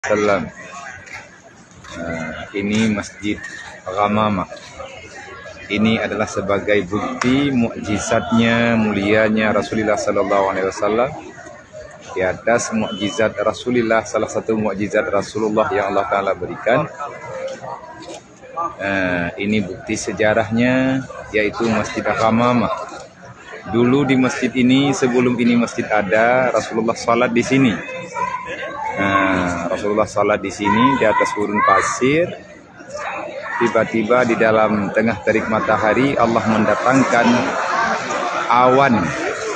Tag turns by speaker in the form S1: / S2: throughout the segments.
S1: Salam. Ini Masjid Ghamamah. Ini adalah sebagai bukti mukjizatnya, mulianya Rasulullah sallallahu alaihi wasallam. Di atas mukjizat Rasulullah, salah satu mukjizat Rasulullah yang Allah Taala berikan. Ini bukti sejarahnya, yaitu Masjid Ghamamah. Dulu di masjid ini, sebelum ini masjid ada, Rasulullah salat di sini. Rasulullah salat di sini di atas gurun pasir. Tiba-tiba di dalam tengah terik matahari Allah mendatangkan awan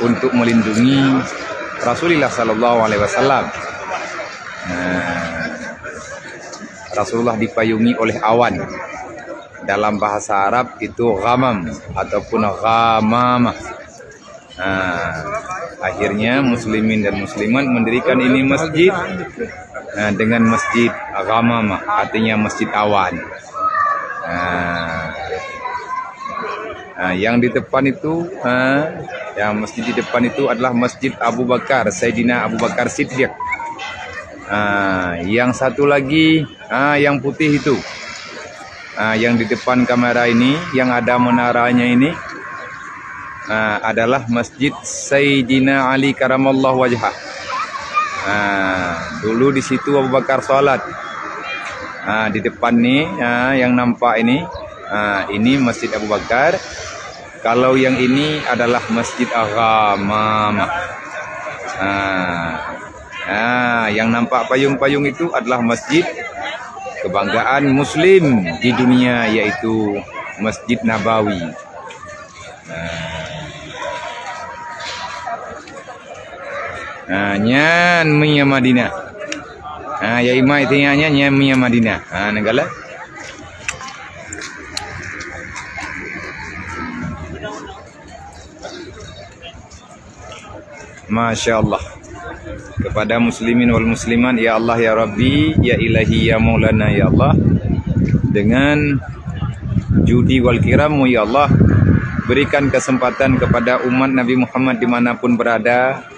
S1: untuk melindungi Rasulullah sallallahu alaihi wasallam. Rasulullah dipayungi oleh awan. Dalam bahasa Arab itu ghamam ataupun ghamamah. Akhirnya muslimin dan muslimat mendirikan ini masjid dengan Masjid Ghamamah, artinya masjid awan. Yang di depan itu, yang masjid di depan itu adalah Masjid Abu Bakar, Sayyidina Abu Bakar Siddiq. Yang satu lagi, yang putih itu, yang di depan kamera ini, yang ada menaranya ini, adalah Masjid Sayyidina Ali karamallahu wajhah. Dulu di situ Abu Bakar salat. Di depan nih, yang nampak ini Masjid Abu Bakar. Kalau yang ini adalah Masjid Ghamamah. Yang nampak payung-payung itu adalah masjid kebanggaan Muslim di dunia, yaitu Masjid Nabawi. Nyan Mia Madinah. Ya imai tengahnya nyan Mia Madinah. Negala. Masya Allah. Kepada muslimin wal musliman, ya Allah ya Rabbi, ya Ilahi ya Maulana ya Allah, dengan judi wal kirammu ya Allah, berikan kesempatan kepada umat Nabi Muhammad dimanapun berada,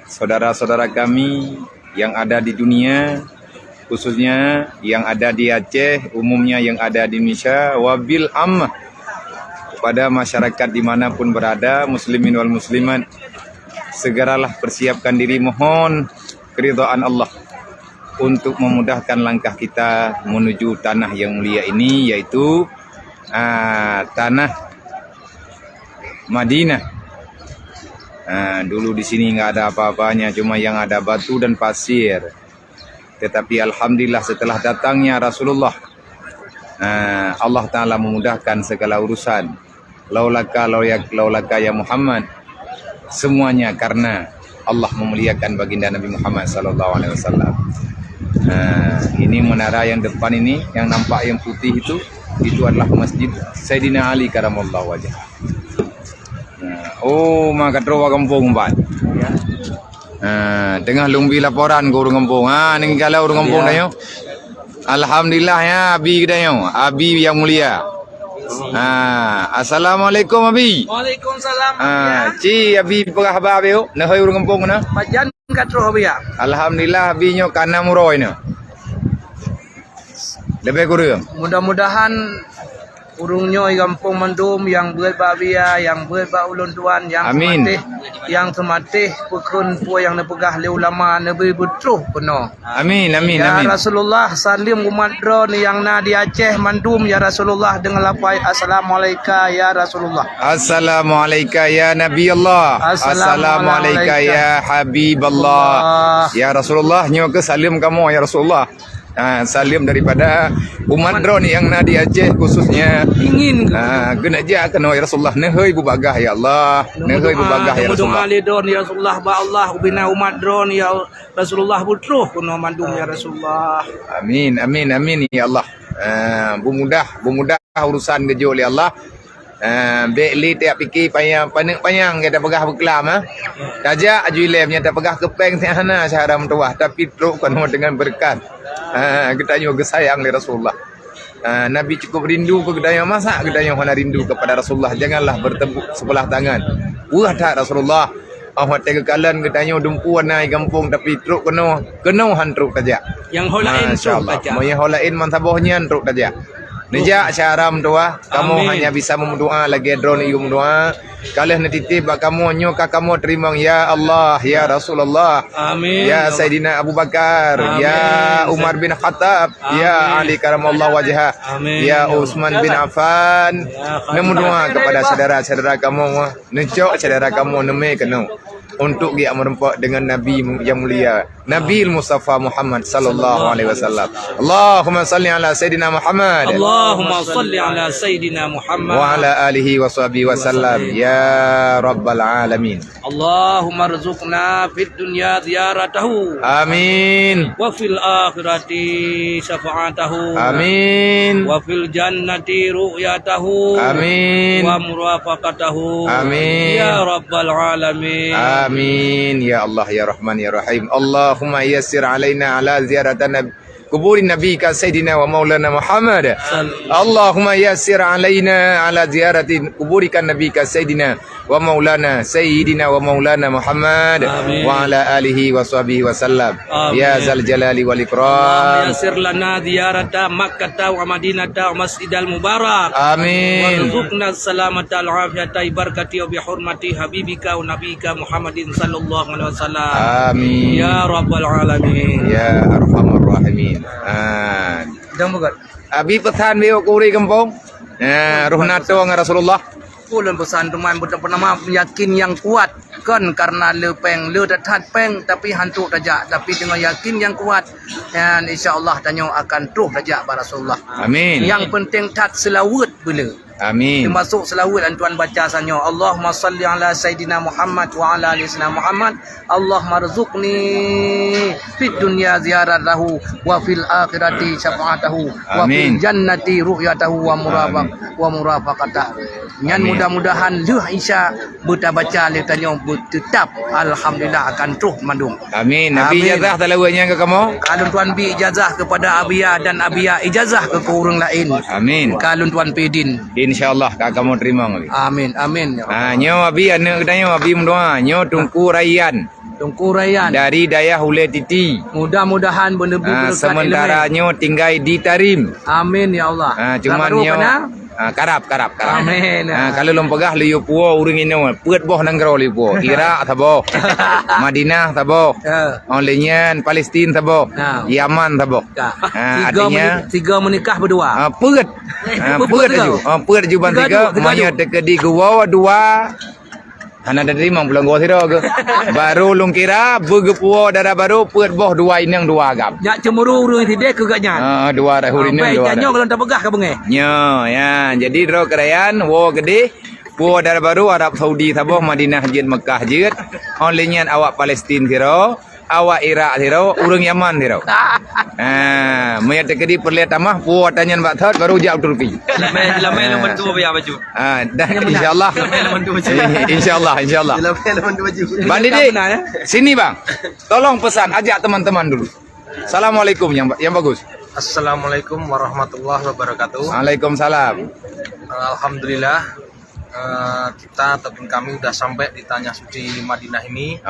S1: saudara-saudara kami yang ada di dunia, khususnya yang ada di Aceh, umumnya yang ada di Indonesia, wabil ammah, kepada masyarakat dimanapun berada, muslimin wal muslimat, segeralah persiapkan diri, mohon keridhaan Allah untuk memudahkan langkah kita menuju tanah yang mulia ini, yaitu tanah Madinah. Dulu di sini nggak ada apa-apanya, cuma yang ada batu dan pasir. Tetapi alhamdulillah setelah datangnya Rasulullah, Allah Ta'ala memudahkan segala urusan. Laulaka ya Muhammad. Semuanya karena Allah memuliakan baginda Nabi Muhammad sallallahu alaihi wasallam. Ini menara yang depan ini, yang nampak yang putih itu adalah Masjid Sayyidina Ali karamallahu wajhah. Maka terus kampung Pak. Ya. Tengah lumbi laporan ke urang kampung. Ning kalau urang kampung dah yo. Alhamdulillah ya abi kita yo. Abi yang mulia. Assalamualaikum abi.
S2: Waalaikumsalam.
S1: Ci abi pegah haba abi yo. Nah urang kampung na.
S2: Majan katro abi ya.
S1: Alhamdulillah abi nyo kana muroi na. Lebih kurang.
S2: Mudah-mudahan urungnya kampung Mandum yang berbabia, yang berbaulun tuan, yang
S1: amin.
S2: Sematih pukun puan yang nepegah le ulama nabi betruh penuh.
S1: Amin amin
S2: Ya
S1: amin.
S2: Rasulullah salim umat dron yang na di Aceh Mandum ya Rasulullah dengan lapai assalamualaikum ya Rasulullah.
S1: Assalamualaikum ya Nabi Allah. Assalamualaikum ya Habib Allah. Ya Rasulullah, nyo ke salim kamu ya Rasulullah. Salim daripada umat drone yang na di Aceh khususnya.
S2: Ingin
S1: kena aja kena ya Rasulullah, nehoi bubagah ya Allah, nehoi bubagah ya Rasulullah.
S2: Ali drone ya Rasulullah, ba Allah ubina umat drone ya Rasulullah butruh kuno Mandum ya Rasulullah.
S1: Amin amin amin ya Allah. Bumudah urusan gejo oleh Allah. Bekli tiap fikir payang kita pegah berkelam Raja ajuile punya tak pegah kepeng sana syahara mentuah, tapi teruk kan dengan berkat. Kita juga sayang li Rasulullah. Nabi cukup rindu ke gedaya, masa gedaya hana rindu kepada Rasulullah. Janganlah bertepuk sebelah tangan. Wah tak Rasulullah. Awak tega kalan ke tanyo dumpuan naik kampung tapi truk kena han truk tajak.
S2: Yang holain truk
S1: Masyaallah.
S2: aja.
S1: Moya holain man tabohnya truk tajak. Nijak syaram doa, kamu
S2: Amin.
S1: hanya bisa memodoa lagi drone ium doa. Kalau nanti titip kamu nyoka kamu terima ya Allah, ya Rasulullah.
S2: Amin.
S1: Ya Sayyidina Abu Bakar,
S2: Amin.
S1: ya Umar bin Khattab, ya
S2: Amin.
S1: Ali karamallahu wajhah,
S2: Amin.
S1: ya Utsman bin Affan. Nemu doa kepada saudara-saudara kamu, nencok saudara kamu neme kena untuk dia merempak dengan Nabi yang mulia, Nabi Mustafa Muhammad sallallahu alaihi wasallam. Allahumma salli ala Sayyidina Muhammad
S2: Allahumma salli ala Sayyidina Muhammad
S1: wa ala alihi wa sahbihi wasallam ya rabbal alamin.
S2: Allahumma rzuqna fid dunya ziyaratahu
S1: Amin.
S2: wa fil akhirati syafa'atahu
S1: Amin.
S2: wa fil jannati ru'yatahu
S1: Amin.
S2: wa murafaqatahu
S1: Amin.
S2: ya rabbal alamin.
S1: Amin ya Allah ya Rahman ya Rahim. Allahumma yassir alaina ala ziyaratana kubur Nabi ka Sayyidina wa Maulana Muhammad. Allahumma yassir alaina ala ziyarati kuburika Nabi ka Sayyidina wa Maulana Muhammad.
S2: Amin.
S1: Wa ala alihi wa sahbihi wa sallam.
S2: Amin.
S1: Ya zal jalali wal ikram.
S2: Allahumma yassir lana ziyarata Makkah wa Madinah wa Masjidil Mubarak.
S1: Amin.
S2: Warzuqna salamata al-afiyata barakati wa bihurmati habibika wa nabiyika Muhammadin sallallahu alaihi wasallam.
S1: Amin.
S2: Ya rabbal alamin.
S1: Ya arhamar rahimin.
S2: Dang bukan.
S1: Abi pesan beo kuri kampung. Ruh nato dengan Rasulullah.
S2: Ulun pesan teman bernama yakin yang kuat kan karena lepeng le datat peng tapi hantu tajak tapi dengan yakin yang kuat dan insyaallah tanyo akan truh tajak bar Rasulullah.
S1: Amin.
S2: Yang penting tat selawat bila.
S1: Amin.
S2: Termasuk selawat dan tuan baca sanyo Allahumma salli ala Sayyidina Muhammad wa ala ali Sayyidina Muhammad. Allahumma rzuqni fid dunya ziyaratahu wa fil akhirati syafa'atahu wa fil
S1: Amin.
S2: jannati ru'yatahu wa murafaqatahu. Nyan mudah-mudahan leuh Isya beta baca le tanyo tetap alhamdulillah akan truh mandung.
S1: Amin. Nabi
S2: Amin.
S1: ijazah talawanya ke kamu?
S2: Kalun tuan bi ijazah kepada Abia dan Abia ijazah ke orang lain.
S1: Amin.
S2: Kalun tuan Pedin.
S1: InsyaAllah kakak mau terima lagi.
S2: Amin amin ya Allah.
S1: Nyo abi anak katanya abi mendoa. Nyo Tungku Rayyan
S2: Tungku Rayyan.
S1: dari Dayah Hule Titi.
S2: Mudah-mudahan benda-benda
S1: Sementara nyo tinggal di Tarim.
S2: Amin ya Allah.
S1: Cuman
S2: Baru
S1: nyo
S2: kena?
S1: karap.
S2: Amin.
S1: Kalau lom pegah liu puo urang ino peut boh nang gro liu puo. Iraq tabo. Madinah tabo. Onlinyan Palestin tabo. Yaman tabo. Artinya
S2: tiga menikah berdua.
S1: Peut. Peut aju. Peut aju ban tiga. Maya tekedi gua dua. Hana dari mang pulang gua sira ke. Baru lung kira begepuo darah baru peut boh dua inang dua agam.
S2: Ya cemuru urang tidek ke gaknya.
S1: Dua rahur ini dua.
S2: Baik nyo kalau tak pegah ke benge.
S1: Nyo ya. Jadi dro kerayan wo gede. Puo darah baru Arab Saudi taboh Madinah jid Mekah jid. Onlinyan awak Palestin sira. Awak Iraq sira, urang Yaman sira. Maya tekedi perlihat tamah puo tanyan bak thot baru jak Abdul Pi.
S2: Lamai lu mentu biar baju.
S1: Dan insyaallah. Insyaallah.
S2: Lamai lu mentu baju.
S1: Bang Didi, sini bang. Tolong pesan, ajak teman-teman dulu. Assalamualaikum yang bagus.
S2: Assalamualaikum warahmatullahi wabarakatuh.
S1: Waalaikumsalam.
S2: Alhamdulillah kita ataupun kami sudah sampai di Tanah Suci Madinah ini.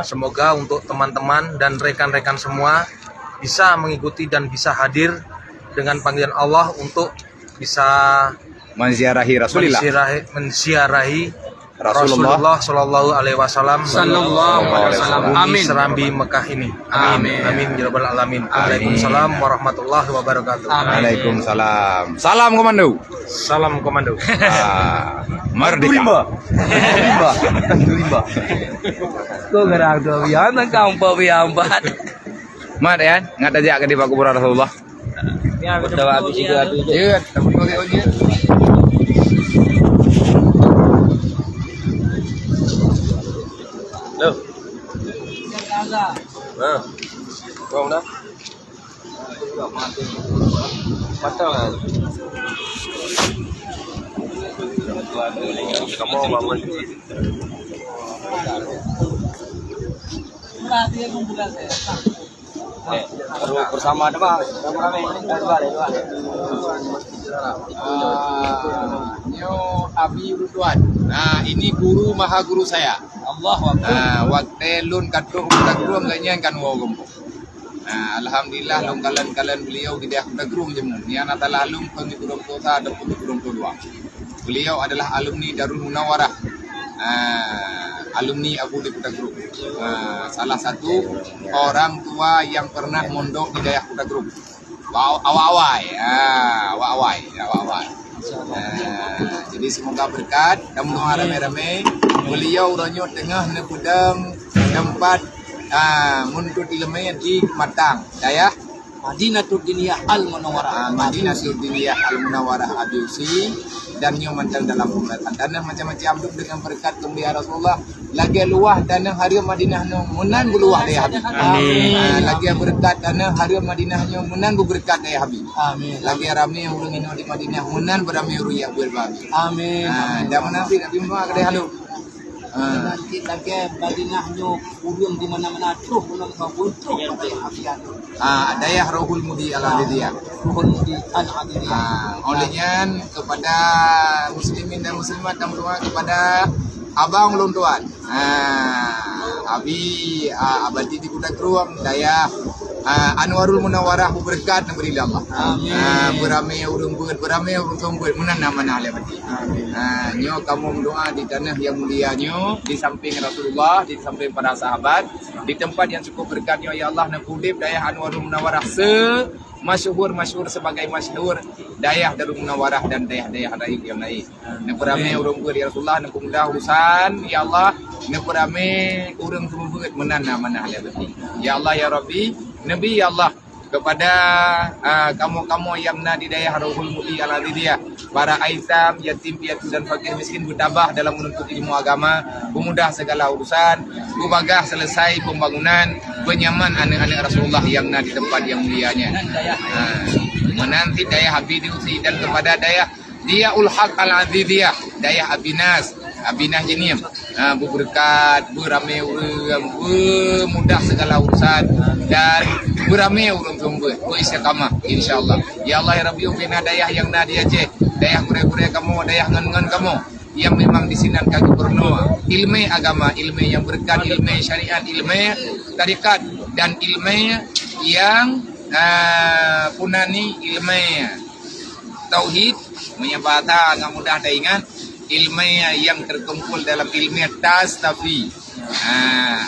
S2: Semoga untuk teman-teman dan rekan-rekan semua bisa mengikuti dan bisa hadir dengan panggilan Allah untuk bisa
S1: menziarahi Rasulullah.
S2: menziarahi
S1: Rasulullah
S2: sallallahu alaihi wasallam. Amin. Serambi Mekah ini. Amin. Amin ya rabbal alamin. Waalaikumsalam warahmatullahi wabarakatuh.
S1: Waalaikumsalam. Salam komando.
S2: Salam komando.
S1: Merdeka.
S2: Limba. Kau gerang tu biar nak kampau biar empat.
S1: Mat ya, ngat ajak ke di kubur Rasulullah.
S2: Ya betul habis juga habis.
S1: Ya, takut bagi ojek.
S2: Loh. Kau dah. Patang kan. Kamu mama. Baru bersama ada Mas. Ramai-ramai dua.
S1: Nyo Abi Ridwan. Nah, ini guru maha guru saya. Waktu lun katuk kuda gerung kayaknya kan wow gempuk. Alhamdulillah lung kalian beliau di daerah kuda gerung jemu. Ni anak telah lung pengikut kota ada pengikut dua. Beliau adalah alumni Darul Munawarah. Alumni Abu di Kuda Gerung. Salah satu orang tua yang pernah mondok di daerah Kuda Gerung. Awai. Jadi semoga berkat dan doa rame-rame. Beliau ronyo tengah nepudang tempat muntut ilmu di Matang, daerah
S3: Madinatul Diniyah Al-Munawwarah.
S1: Madinatul Diniyah Al-Munawwarah Abiusi dan nyo mantan dalam pemerintahan tanah macam-macam duk dengan berkat kemuliaan Rasulullah lagi luah tanah harum Madinah no munan buluah daya habib. Amin. Lagi berkat tanah harum Madinah nyo munan berkat daya habib. Amin. Lagi rame urang ino di Madinah munan berame urang yang berbahagia. Amin. Dan menanti Nabi Muhammad kadai halu.
S3: Nanti lagi Madinah nyo urang di mana-mana terus ulang kabuntuk daya habian.
S1: Daya Rohul Mudi Al-Adidiyah.
S3: Ruhul Mudi Al-Adidiyah.
S1: Olehnya kepada muslimin dan muslimat dan berdoa kepada abang lontuan. Abi abadi di Kuda Gerung daya Anwarul Munawwarah berkat dan beri Allah. Amin. Beramai urang buat munan nama na abadi. Nyo kamu berdoa di tanah yang mulia nyo, di samping Rasulullah, di samping para sahabat, di tempat yang cukup berkatnya ya Allah nak udip daya Anwarul Munawwarah masyhur sebagai masyhur daerah Darul Munawwarah dan daerah lain yang lain. Neperame urang buat ya Rasulullah nak mudah urusan ya Allah, neperame urang buat menana mana abadi. Ya Allah ya Rabbi, Nabi ya Allah kepada kamu-kamu yang di daerah Rohul Mudi Al-Adidiyah, para aitam, yatim piatu dan fakir miskin bertabah dalam menuntut ilmu agama, memudah segala urusan, kubagah selesai pembangunan, penyaman anak-anak Rasulullah yang di tempat yang mulianya. Menanti daya Habidusi dan kepada daya Diaul Haq Al-Adidiyah, daya Abinah jenim, berberkat, beramai urang, mudah segala urusan dan beramai urang tumbut, beristiqamah insyaallah. Ya Allah ya Rabbi ubina dayah yang di Aceh, dayah gure-gure kamu, dayah ngan-ngan kamu yang memang disinan kaki bernoa, ilmu agama, ilmu yang berkat, ilmu syariat, ilmu tarikat dan ilmu yang punani ilmu tauhid menyebata nggak mudah daingan ilmu yang terkumpul dalam ilmu tasafi.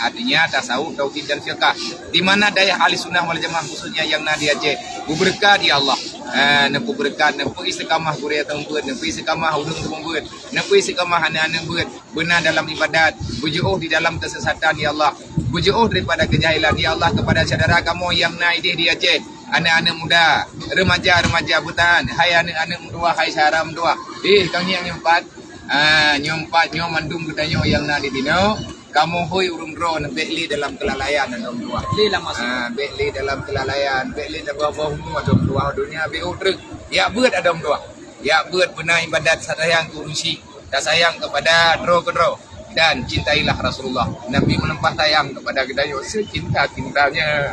S1: Artinya tasawuf, tauhid dan fiqh. Di mana daya ahli sunnah wal jamaah khususnya yang di Aceh, berkat ya Allah. Nempu berkat, nempu istiqamah kuliah tembuat, nempu istiqamah udung tembuat, nempu istiqamah anak-anak buat benar dalam ibadat, bujuh di dalam kesesatan ya Allah. Bujuh daripada kejahilan ya Allah kepada saudara kamu yang di Aceh, anak-anak muda, remaja butaan, hai anak-anak muda, hai saram doa. Kang yang nyempat mandum kedanyo yang di dino. Kamu hui urung drone bekli dalam kelalaian dan dom dua. Bekli dalam kelalaian, bekli dalam bawah dom dua dunia be truk. Ya buat adom dua. Ya buat benar ibadat sayang kurusi, tak sayang kepada dro dan cintailah Rasulullah. Nabi menempah sayang kepada kedayo secinta-cintanya.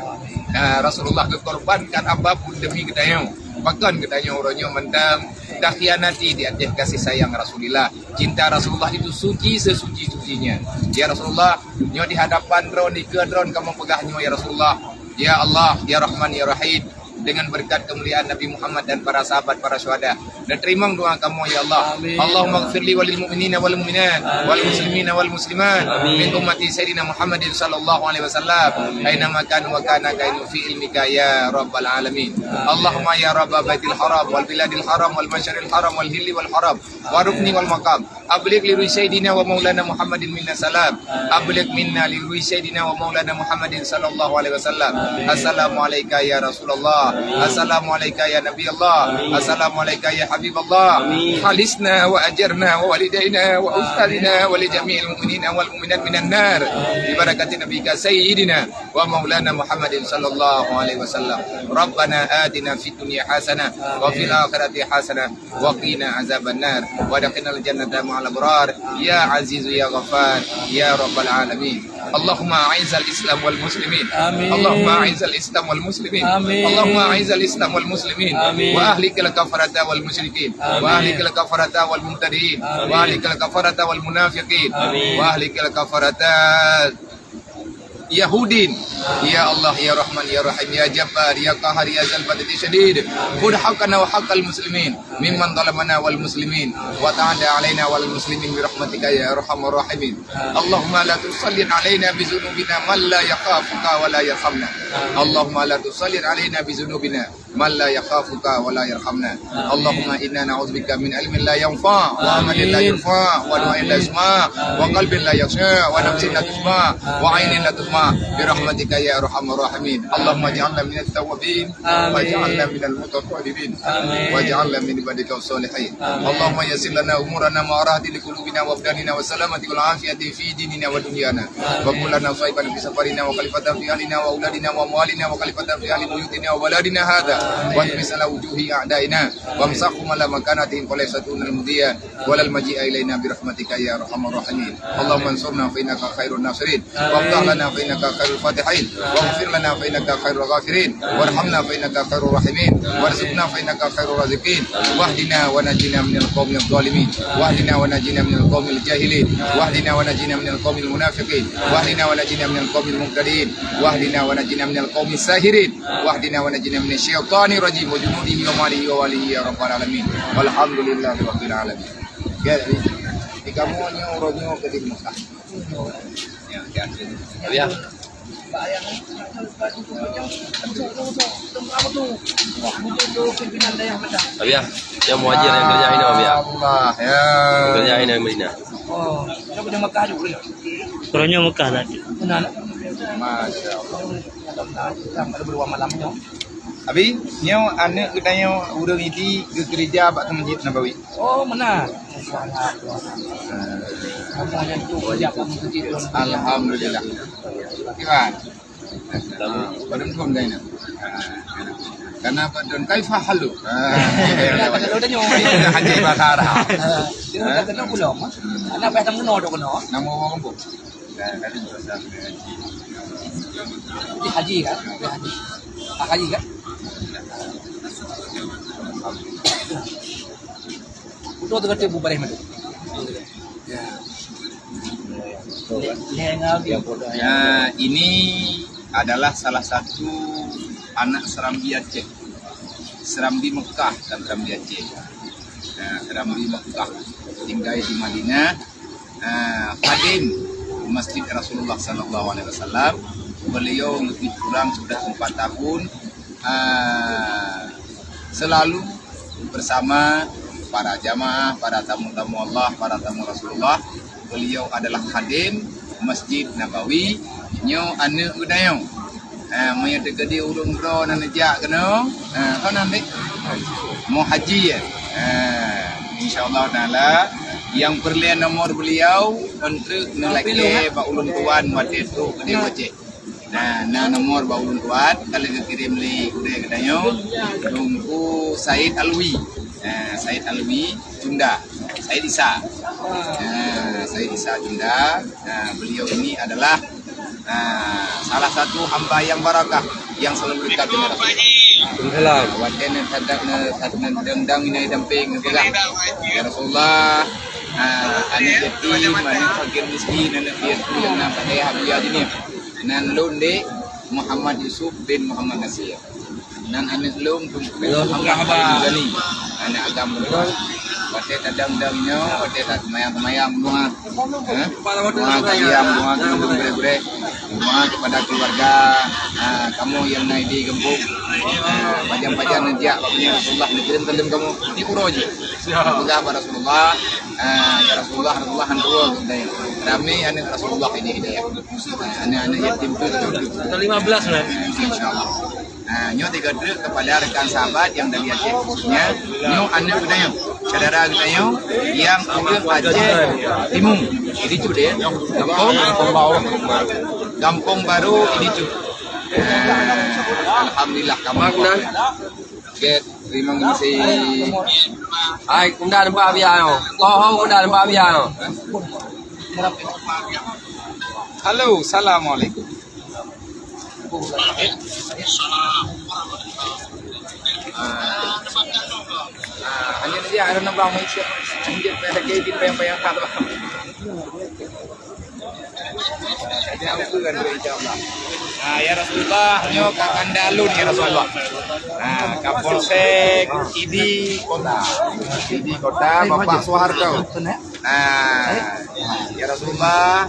S1: Rasulullah kekorbankan apapun demi kedayo. Bahkan kedayo orangnya mendang dah khianati di atas kasih sayang Rasulullah. Cinta Rasulullah itu suci sesuci-sucinya. Ya Rasulullah, nyo di hadapan drone di ke drone kamu pegahnya ya Rasulullah. Ya Allah, ya Rahman, ya Rahim. Dengan berkat kemuliaan Nabi Muhammad dan para sahabat, para syuhada. Dan terima doa kamu ya Allah. Amin. Allahumma gfirli walil mu'minina wal mu'minat wal muslimina wal muslimat min ummati sayyidina Muhammadin sallallahu alaihi wasallam aina makan wa kana kainu fi ilmika ya rabbal alamin. Allahumma ya rabb baitil haram wal biladil haram wal masyaril haram wal hilli wal haram wa rukni wal maqam ablig li sayyidina wa maulana Muhammadin minna salam ablig minna li sayyidina wa maulana Muhammadin sallallahu alaihi wasallam. Assalamu alayka ya Rasulullah. Assalamualaikum ya Nabi Allah. Assalamualaikum ya Habib Allah. Khalisna wa ajarna wa walidaina wa ustadina wa li jami'il mu'minina wal mu'minat minan nar bi barakati nabiyika sayyidina wa maulana Muhammadin sallallahu alaihi wasallam. Rabbana atina fid dunya hasanah wa fil akhirati hasanah wa qina azabannar wa adkhilnal jannata ma'al abrar ya aziz ya ghafar ya rabbal alamin. Allahumma a'izzal Islam wal muslimin.
S3: Amin.
S1: Allahumma a'izzal Islam wal muslimin.
S3: Amin.
S1: Allahumma a'izzal Islam wal muslimin.
S3: Amin.
S1: Wa ahlikal kafarata wal musyrikin. Wa ahlikal kafarata wal mubtadi'in. Wa ahlikal kafarata wal munafiqin. Wa ahlikal kafarata Yahudin. Ya Allah ya Rahman ya Rahim ya Jabbar ya Qahar ya Zal Badri Syadid. Khudh haqqana wa haqqal muslimin mimman zalamana wal muslimin wa ta'ala alaina wal muslimin bi rahmatika ya arhamar rahimin. Allahumma la tusallit alaina bi dzunubina man la yakhafuka wa la yarhamna. Allahumma la tusallit alaina bi dzunubina man la yakhafuka wa la yarhamna. Allahumma inna na'udzubika min ilmin la yanfa wa amalin la yurfa wa du'ain la yusma wa qalbin la yakhsha wa nafsin la tusma wa 'ainin la tusma bi rahmatika ya arhamar rahimin. Allahumma ij'alna minat tawwabin waj'alna minal mutatahhirin waj'alna min ibadika sholihin. Allahumma yassir lana umurana ma arahti li qulubina wa abdanina wa salamati wal afiyati fi dinina wa dunyana wa qul lana saiban fi safarina wa khalifatan fi ahlina wa auladina wa amwalina wa khalifatan fi ahli buyutina wa baladina hadha wa misala wujuhi a'daina wa amsahum ala makanatihim qalaysatun al-mudiya walal maji'a ilaina bi rahmatika ya arhamar rahimin. Allahumma ansurna fa innaka khairun nasirin waftah lana fa innaka khairul fatihin waghfir lana fa innaka khairul ghafirin warhamna fa innaka khairur rahimin warzuqna fa innaka khairur raziqin wahdina wa najina minal qaumil zalimin wahdina wa najina minal qaumil jahilin wahdina wa najina minal qaumil munafiqin wahdina wa najina minal qaumil mubtadi'in wahdina wa najina minal qaumis sahirin wahdina wa najina minasy syaithanir rajim wa junudihi wa malihi wa walihi ya rabbal alamin walhamdulillahi rabbil alamin. Jadi kamu nyo ke di Mekah. Ya.
S4: Abia, yang muhajir yang kerja ini Abia.
S1: Allah ya.
S4: Kerja ini yang Madinah.
S3: Oh, kita punya Mekah juga.
S5: Kurangnya Mekah tadi.
S3: Benar.
S1: Masya Allah.
S3: Ada beruang malamnya.
S1: Abi, nyo anak kita nyo urang ini ke gereja Pak Masjid Nabawi.
S3: Oh, benar. Semuanya itu kerja Pak Masjid.
S1: Alhamdulillah. Kiwan. Badan pun dah ini. Karena badan kaifa halu.
S3: Kalau dah nyoba.
S1: Haji bakara.
S3: Dia nak kena pulang. Anak pernah temu no dok no.
S1: Nama orang pun.
S3: Di haji kan? Di haji. Pak haji kan? Udah dekat Ibu Bareh itu.
S1: Ya, ini adalah salah satu anak Serambi Aceh. Serambi Mekah dan Serambi Aceh. Serambi Mekah tinggal di Madinah. Khadim Masjid Rasulullah Sallallahu Alaihi Wasallam. Beliau lebih kurang sudah 4 tahun selalu bersama para jamaah, para tamu-tamu Allah, para tamu Rasulullah. Beliau adalah khadim Masjid Nabawi. Nyo ane udayo. Maya tegadi urung bro nan jak kena. Kau nanti mau haji ya. Insyaallah taala yang perlian nomor beliau untuk ngelake Pak Ulun Tuan waktu itu gede Aceh. Nah nomor Pak Ulun Tuan kalau dikirim li udah kedayo tunggu Said Alwi. Said Alwi Junda. Said Isa. Said Isa Junda. Beliau ini adalah salah satu hamba yang barakah yang selalu dekat dengan Rasulullah. Waten sadang dendang ini damping pegang ya Rasulullah. Anak yatim, anak fakir miskin, anak piatu yang nampak saya habiat ini. Nan londe Muhammad Yusuf bin Muhammad Nasir. Nan anak lom Muhammad Ghani. Anak agama Watet adang-dangnya, watet mayang-mayang bunga. Bunga kalian, bunga gure-gure. Bunga kepada keluarga. Kamu yang naik di gembuk. Pajang-pajang nejak, Bapak Rasulullah dikirim tandem kamu di Uroji. Semoga Bapak Rasulullah, ya Rasulullah, Rasulullah handul. Rame anak Rasulullah ini hidayah. Anak-anak yatim itu
S5: 15 kan?
S1: Insyaallah. Nyo tiga truk kepada rekan sahabat yang dari Aceh khususnya. Nyo anak budaya, saudara budaya yang urang Aceh Timung. Ini tu dia. Kampung baru ini tu. Alhamdulillah kamu. Get, terima kasih.
S4: Ai, cũng đang ba bia không? Có cũng đang ba bia không?
S1: Halo, assalamualaikum. Hanya dia ada nambah macam anjir pada kayak di payang-payang kata. Jadi aku kan insyaallah. Nah, ya Rasulullah, nyo kakandalun ya Rasulullah. Nah, Kapolsek Idi Kota. Idi Kota Bapak Soeharto. Nah, ya Rasulullah,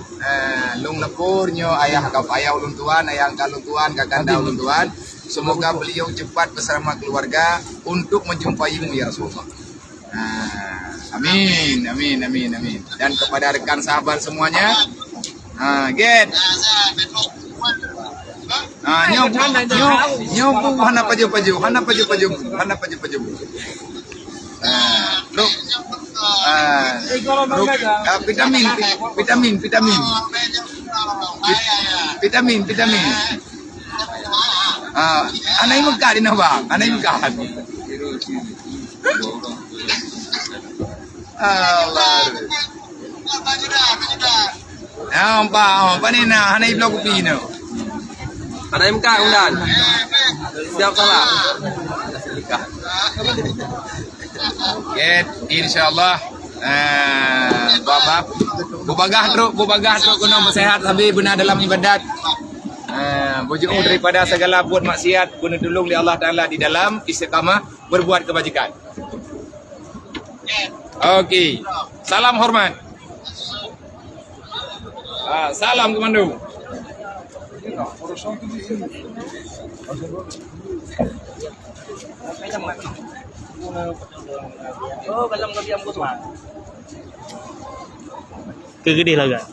S1: lung lepur nyo ayah kau ayah ulun tuan, ayah kalung tuan, kakanda ulun tuan. Semoga beliau cepat bersama keluarga untuk menjumpaimu ya Rasulullah. Nah, amin, amin, amin, amin. Dan kepada rekan sahabat semuanya, get. Nyobu, hana paju. Vitamin. Anay magkari na ba? Anay magkari. Pa ni na hanay vlog pino.
S4: Ada MK cũng đàn. Siap salah.
S1: Get, insyaallah. Bapak, bubagah truk kuno sehat habis benar dalam ibadat. Bujukmu daripada segala buat maksiat, guna tolong oleh Allah Taala di dalam istiqamah berbuat kebajikan. Okey. Salam hormat. Salam komando.
S5: Oh, kalau nggak diam tuh mah. Kegede lah gak?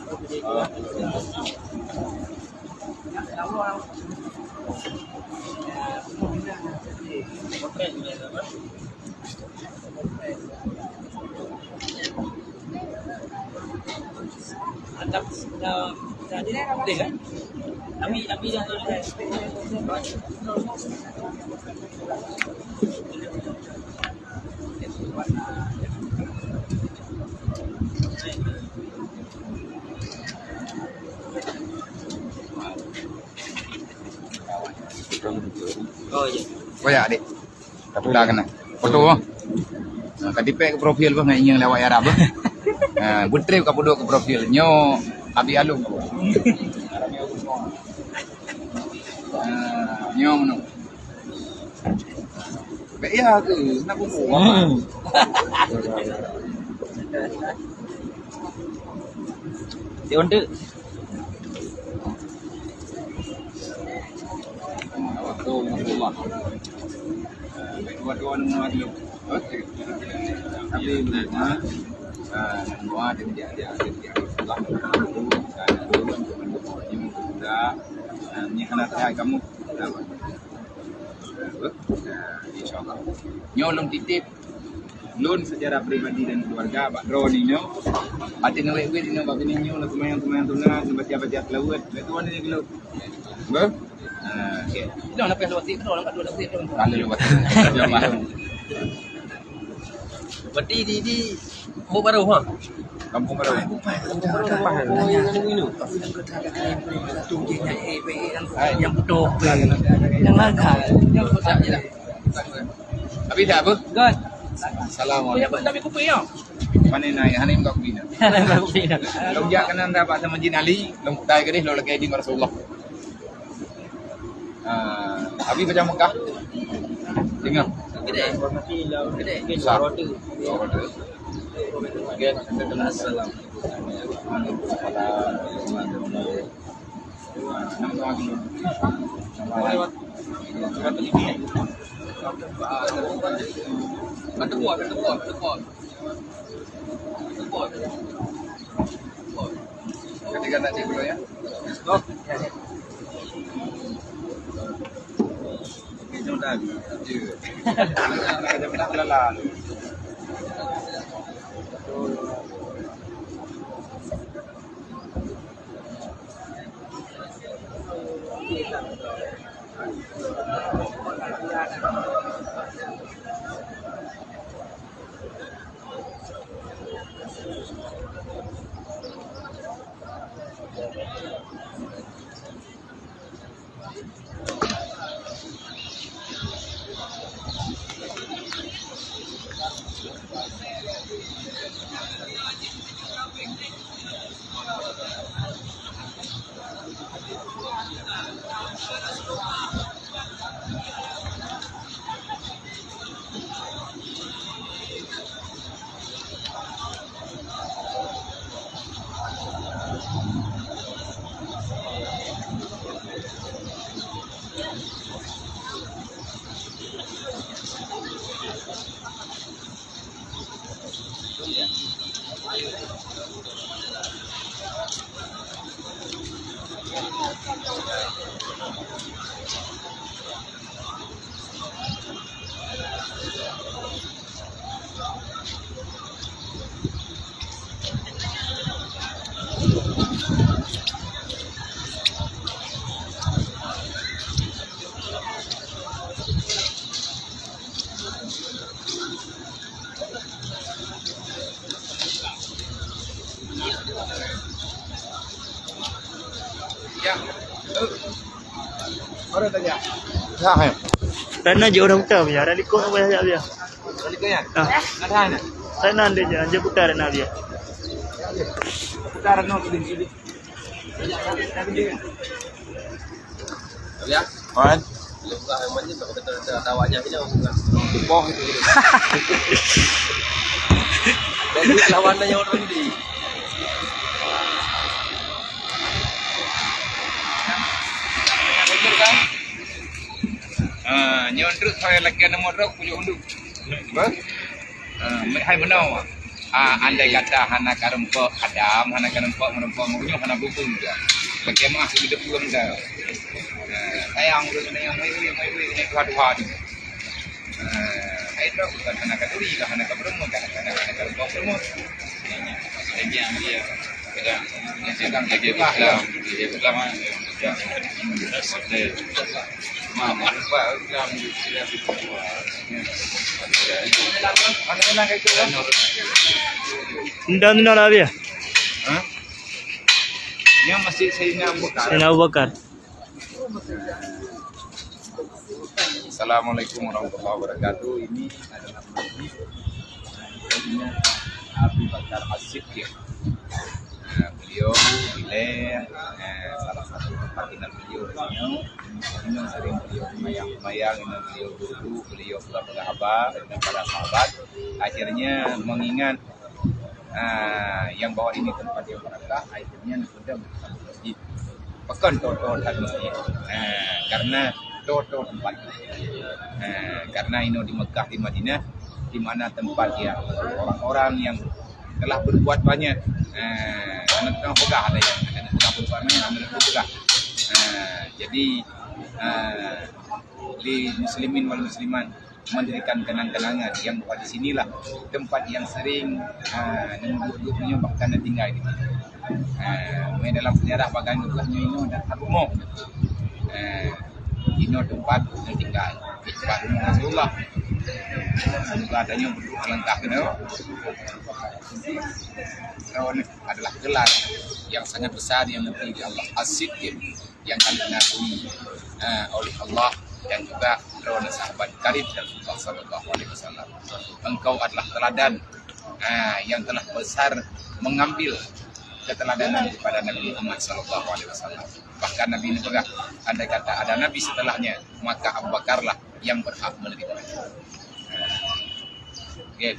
S4: Oh iya.
S1: Oh ya, adik. Kapula kena. Foto. Kadipek ke profil bah ngai yang lewat Arab. Butrip ka puduk ke profil nyo abi alung. Nyo mano. Baik ya ke, nak buang.
S5: Dia untuk
S1: Dua-dua nama dulu. Okey. Tapi mana? Semua dia Allah. Ni kena saya kamu. Insyaallah. Nyolong titip lun secara pribadi dan keluarga Pak Dro ni nyo. Pati no wet ni bab ni nyo nak kumayang tunang baca-baca kelawat. Betul ni kelawat. Ba? Okey. Dah nak pergi lewat tu orang kat dua lewat tu. Kalau lewat.
S4: Berarti di Kampung Baru ha.
S1: Kampung Baru.
S5: yang betul, yang laga, yang betul je lah.
S1: Habis dah apa?
S5: Kan?
S1: Assalamualaikum.
S5: Tapi kopi ya.
S1: Mana naik? Hani muka kubina.
S5: Kopi dah.
S1: Longjak kanan dapat sama Jin Ali, lomtai ke ni lo lagi di Rasulullah. Habis macam Mekah. Dengar.
S5: Gede. Gede.
S1: Roti.
S5: Again, assalamualaikum.
S1: Ketika nak cek dulu ya.
S5: Oh,
S1: Jom dah. Jom dah lelah.
S5: Sana je orang putar biar ada likut apa saja biar.
S1: Baliknya.
S5: Ah.
S1: Ada ni.
S5: Sana dia je putar nak biar.
S1: Putaran no begini.
S4: Ya.
S1: Kan?
S4: Buka namanya tak tawanya punya bukan.
S1: Tupoh itu.
S4: Jadi lawannya orang di.
S1: Nyondruk saya lagi nomor rok punya unduk. Ba? Hai menau. Andai kata hana karempo Adam, hana karempo merempo munyo hana bubung dia. Bagaimana hidup belum dah. Sayang urus yang mai ini dua ni. Hai tu bukan hana kaduri lah hana kabremo kan hana karempo beremo. Lagi yang dia kadang sedang lagi lah dia pertama ya. Mama apa yang dia buat. Mana kayak tu kan?
S5: Minda lah biar.
S1: Hah? Yang masih saya buka.
S5: Saya Abu Bakar.
S1: Assalamualaikum warahmatullahi wabarakatuh. Ini adalah masjid Abu Bakar As-Siddiq. Beliau bila salah satu tempat tinggal beliau ini sering beliau mayang-mayang, beliau duduk, beliau sudah bersahabat dengan para sahabat. Akhirnya mengingat yang bahwa ini tempat yang berkah, akhirnya sudah bersama masjid. Pekan toto dan masjid. Karena toto tempat. Karena ini di Mekah di Madinah, di mana tempat yang orang-orang yang telah berbuat banyak. Karena tukang pegah ada yang tukang berbuat banyak, ada yang pegah. Jadi di muslimin wal musliman mendirikan kenang-kenangan yang buat di sinilah tempat yang sering duduk-duduknya bahkan tinggal di sini. Dalam sejarah bagian duduknya ini dan Harumo. Ini tempat yang tinggal tempat Rasulullah. Semoga adanya berdua lengkap ini. Adalah gelar yang sangat besar yang nanti di Allah As-Siddiq yang kami diakui oleh Allah dan juga oleh sahabat karib Rasulullah sallallahu alaihi wasallam. Engkau adalah teladan yang telah besar mengambil keteladanan kepada Nabi Muhammad sallallahu alaihi wasallam. Bahkan Nabi ini juga andai kata ada nabi setelahnya, maka Abu Bakarlah yang berhak menerimanya. Okay.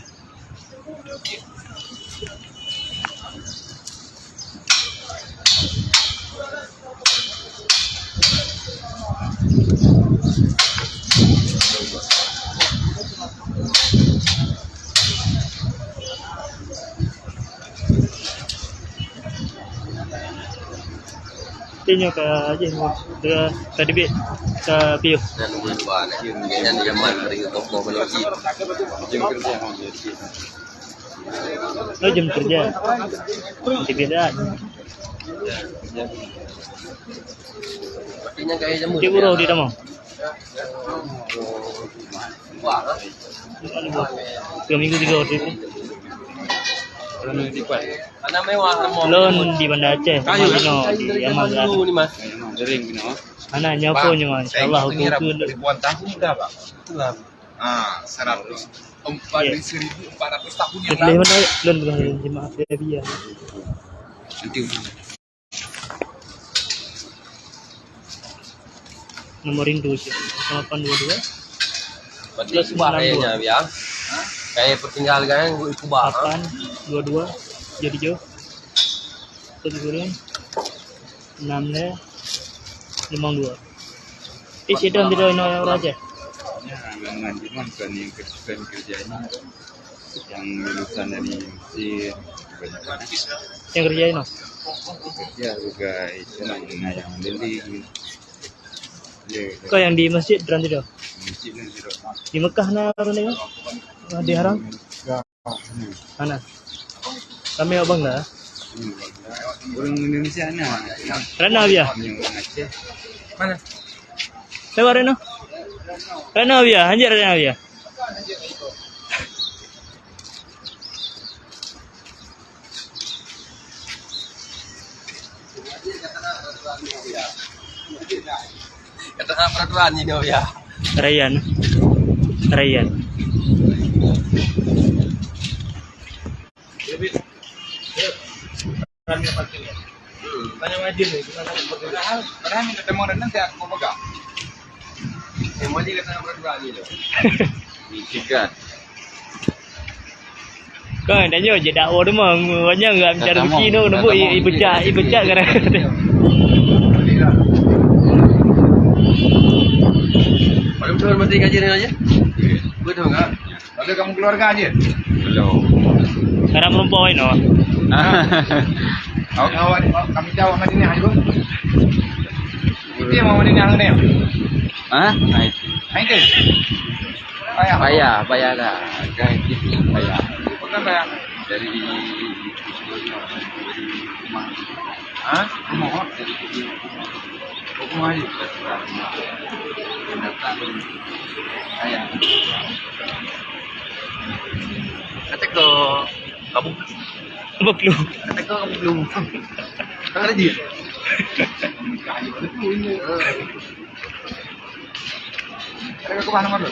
S5: Tinyo ke aja ke debit ke piu.
S4: Dan lupa yang zaman dari toko melogi. Jam kerja.
S5: Lo jam kerja. Nanti beda.
S4: Artinya kayak jamu.
S5: Dia buruh di dalam. 3 minggu 3 hari itu.
S4: Mana mewah
S5: Lon di Banda Aceh, Madinah di Yaman.
S4: ni mas.
S5: Mana nyapo nya insyaallah hukum
S1: ribuan tahun udah Pak.
S2: Itulah.
S1: 1400 tahun yang
S5: Boleh
S1: lalu.
S5: mana lon bukan jemaah biaya.
S1: Nanti
S5: Nomor induk 822
S4: Berarti kubah kayaknya ya. Kayak pertinggalan kubah.
S5: 822 jadi jo. Kemudian 6 le 52. Sedang tidak no raja.
S6: Dengan cuma bukan yang kerjanya yang lulusan dari Mesir banyak
S5: Yang kerjain no.
S6: kerja juga itu namanya yang beli
S5: Kau yang di masjid berarti dah.
S6: Mesir dan Siro.
S5: Di Mekah na ron ni di haram. Mana? Kami abang lah.
S6: Orang Indonesia
S5: Rana biar.
S6: yang orang Aceh
S2: Mana?
S5: Lewat Rana. Rana biar, anjir Rana biar.
S4: Kata peraturan ini ya.
S5: Rayyan. Rayyan.
S2: Tanya wajib nih, gimana peraturan?
S1: Padahal minta demo dan nanti aku mau pegang.
S4: Yang wajib kata peraturan ini.
S6: Tiga
S5: Kau tanya je dakwah tu mah banyak enggak mencari rezeki tu nembuk ibecak kan.
S4: Betul mesti kajian aja. Betul enggak?
S1: Lalu kamu keluarga aja.
S6: belum.
S5: Sekarang perempuan no.
S1: Awak kami jauh Madinah aja. Itu yang mau Madinah ni.
S6: Ah, itu.
S1: Itu.
S6: Payah dah. Kan itu payah.
S1: Bukan bayar.
S6: Dari
S1: Hah?
S6: rumah dari rumah aja. Datang payah.
S4: Kata kau kamu
S5: Apa perlu?
S4: kata kau kamu belum. Kan ada dia.
S1: Ada ke mana mana?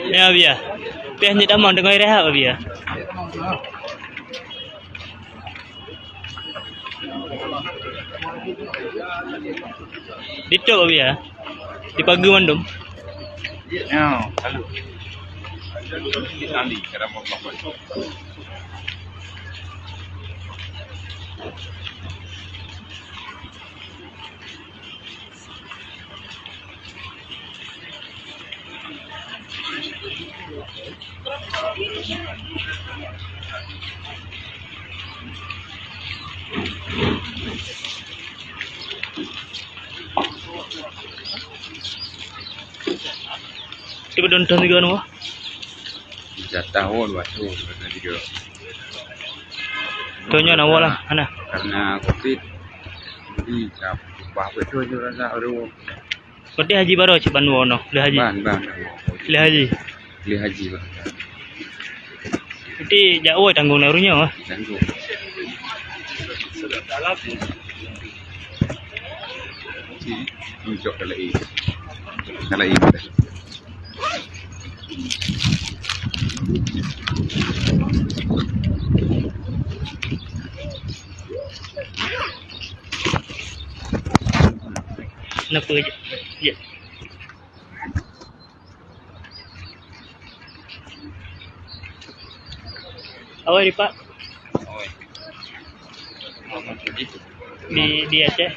S5: Ya biar. Pih ni dah mau dengar rehat biar. Ditok biar. Di pagi mandum.
S1: Ya, lalu. Nanti kira mau apa?
S5: Tiba donton juga no.
S6: Tahun waktu juga
S5: Tonyo na wala ana.
S6: karena COVID jadi apa itu aja rasa aduh
S5: Kau haji baru ceban wono, le haji.
S6: ban
S5: Le haji.
S6: beli haji bang
S5: Nanti jauh tanggung narunya ah.
S6: tanggung untuk kalau ini
S5: Kenapa je? Ya. Awak di Pak?
S6: Oh, Muhammad Sudi.
S5: Di Aceh?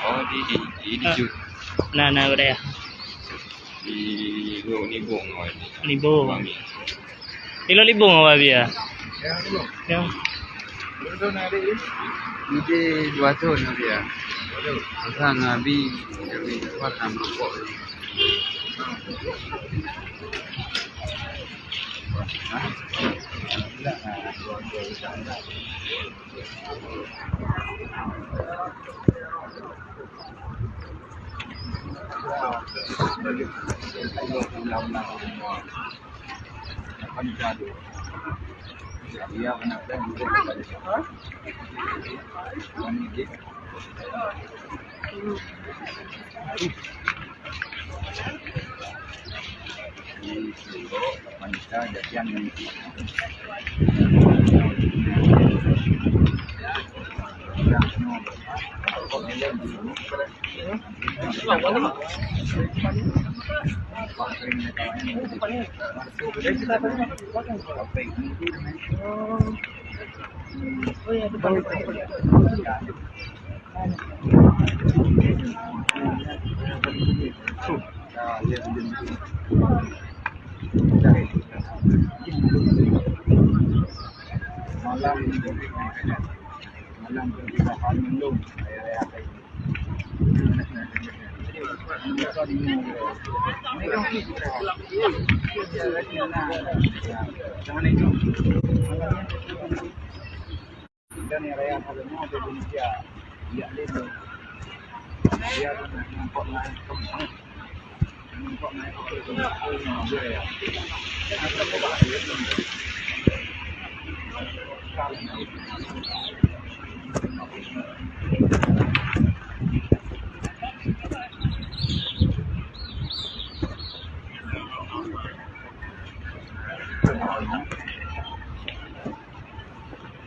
S6: Oh, di Jut.
S5: Nah, udah ya.
S6: Di Nibung.
S5: Libung. Ilo libung awak dia. Ya.
S6: Ini dua tahun dia. Pasang Nabi kuat nama kok.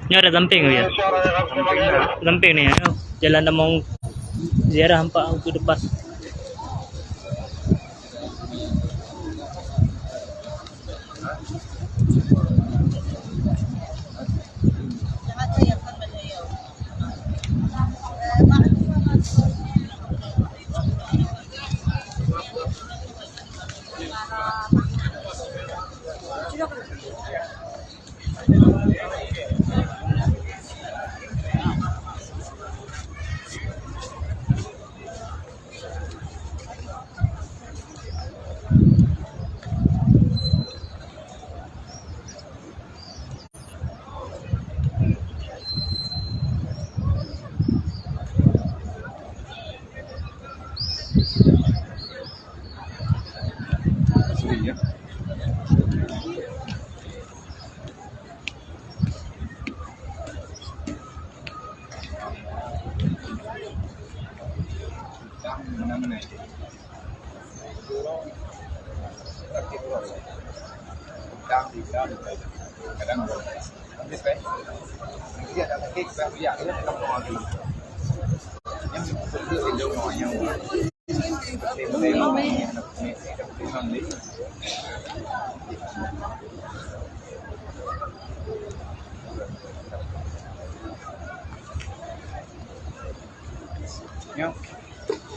S5: Ini ada samping ya. Samping nih. Ayo. Jalan mau ziarah hampa untuk depan.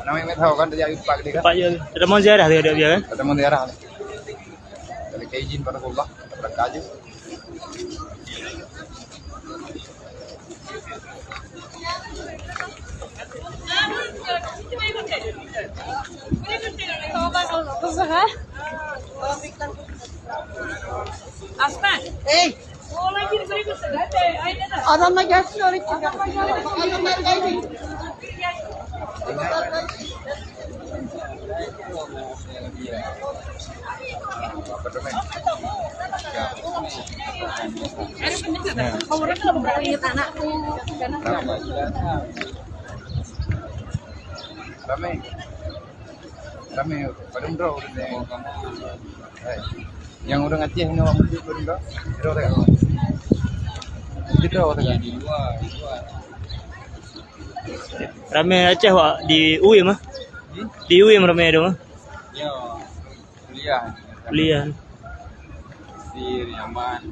S1: Namanya tahu kan dia Pak dia.
S5: Pak je. Ada mau ziarah dia kan?
S1: Kita mau ziarah. Dari izin pada Allah, kita berangkat aja.
S7: Aslan. Adamla gelsin öğretmen. Adamla gelsin.
S1: Ramai pada umrah yang orang Aceh ni orang Muslim pada umrah kita orang di luar
S5: Ramai Aceh wak di UI mah. Di UIM ramai dong.
S6: Ya, kuliah.
S5: Kuliah.
S6: Di Yaman.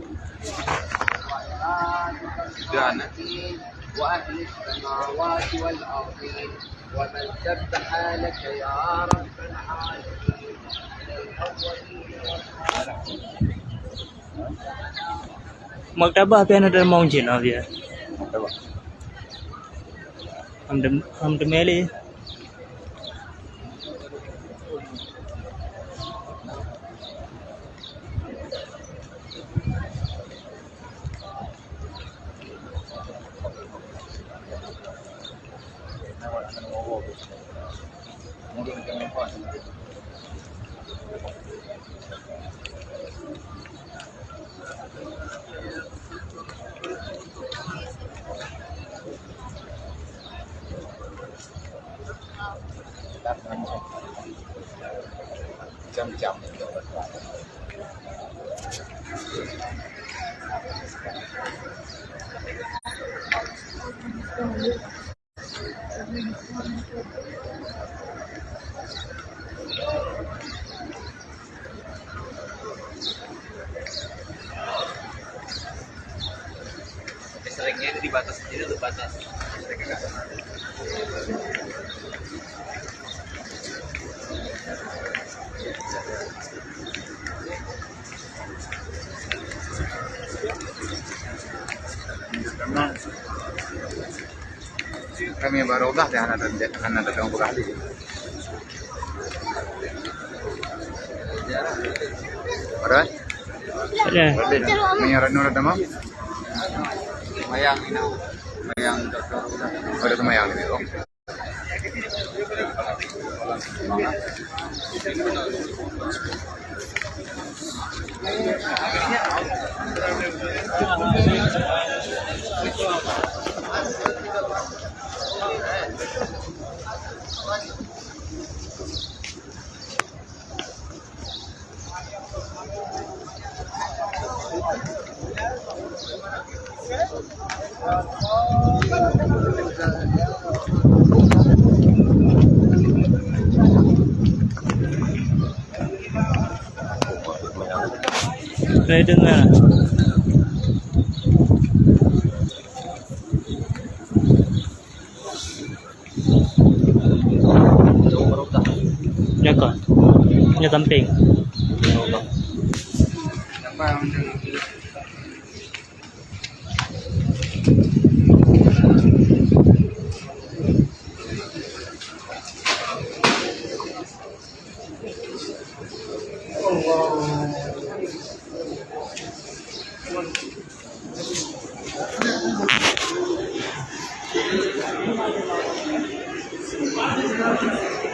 S6: Dan
S3: وأهل السماوات والأرض ومن سبح لك يا رب العالمين
S5: Maktabah apa yang ada mountain of ya? Am the mele.
S1: Jam-jam.
S2: Listriknya itu dibatas sendiri tuh batas.
S1: Kami baru udah deh anak datang berkali. Alright.
S5: Ada.
S1: Menyaran nora dama.
S6: Mayang ini. Mayang
S1: Ada sama yang ini. Oke.
S5: Saya dengar. Nyaka. Nyatamping.
S6: apa yang
S3: Thank you.